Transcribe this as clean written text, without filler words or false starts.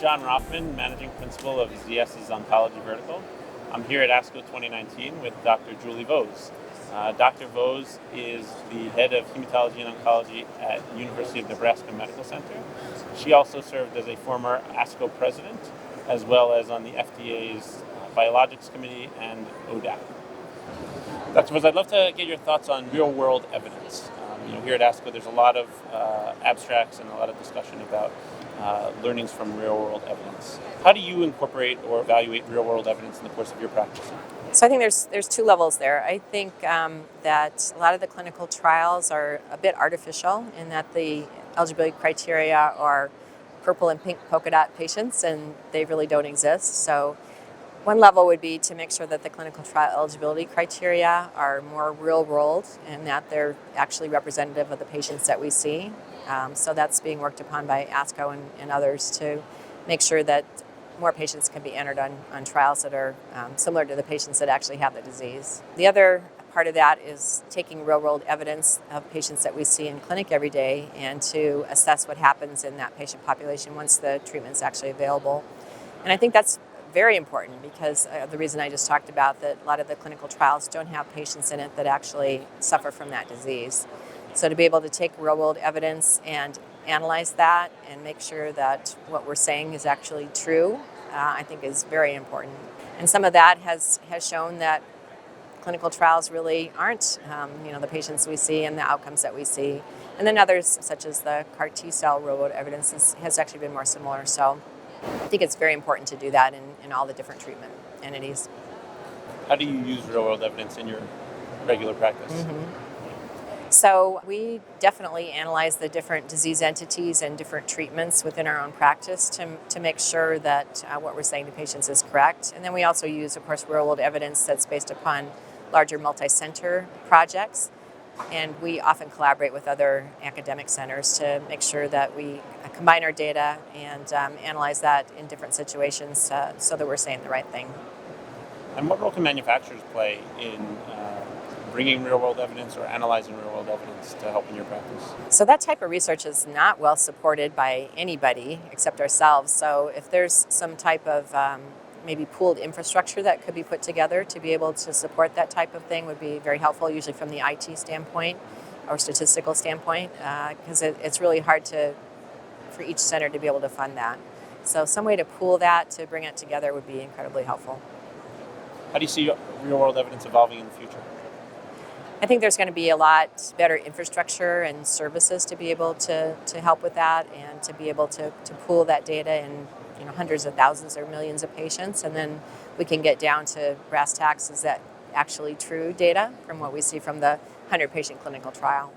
Jon Roffman, Managing Principal of ZS's Oncology Vertical. I'm here at ASCO 2019 with Dr. Julie Vose. Dr. Vose is the head of hematology and oncology at University of Nebraska Medical Center. She also served as a former ASCO president, as well as on the FDA's Biologics Committee and ODAC. Dr. Vose, I'd love to get your thoughts on real-world evidence. Here at ASCO, there's a lot of abstracts and a lot of discussion about learnings from real-world evidence. How do you incorporate or evaluate real-world evidence in the course of your practice? So I think there's two levels there. I think that a lot of the clinical trials are a bit artificial in that the eligibility criteria are purple and pink polka dot patients, and they really don't exist. So one level would be to make sure that the clinical trial eligibility criteria are more real world and that they're actually representative of the patients that we see. So that's being worked upon by ASCO and others to make sure that more patients can be entered on trials that are similar to the patients that actually have the disease. The other part of that is taking real-world evidence of patients that we see in clinic every day and to assess what happens in that patient population once the treatment is actually available. And I think that's very important because the reason I just talked about that a lot of the clinical trials don't have patients in it that actually suffer from that disease. So to be able to take real-world evidence and analyze that and make sure that what we're saying is actually true, I think is very important. And some of that has shown that clinical trials really aren't, the patients we see and the outcomes that we see. And then others, such as the CAR T-cell real-world evidence, has actually been more similar. So I think it's very important to do that in all the different treatment entities. How do you use real-world evidence in your regular practice? Mm-hmm. So we definitely analyze the different disease entities and different treatments within our own practice to make sure that what we're saying to patients is correct. And then we also use, of course, real-world evidence that's based upon larger multi-center projects. And we often collaborate with other academic centers to make sure that we combine our data and analyze that in different situations so that we're saying the right thing. And what role can manufacturers play in bringing real-world evidence or analyzing real-world evidence to help in your practice? So that type of research is not well supported by anybody except ourselves. So if there's some type of maybe pooled infrastructure that could be put together to be able to support that type of thing would be very helpful, usually from the IT standpoint or statistical standpoint, because it's really hard for each center to be able to fund that. So some way to pool that, to bring it together would be incredibly helpful. How do you see real-world evidence evolving in the future? I think there's going to be a lot better infrastructure and services to be able to help with that and to be able to pool that data in hundreds of thousands or millions of patients, and then we can get down to brass tacks. Is that actually true data from what we see from the 100-patient clinical trial?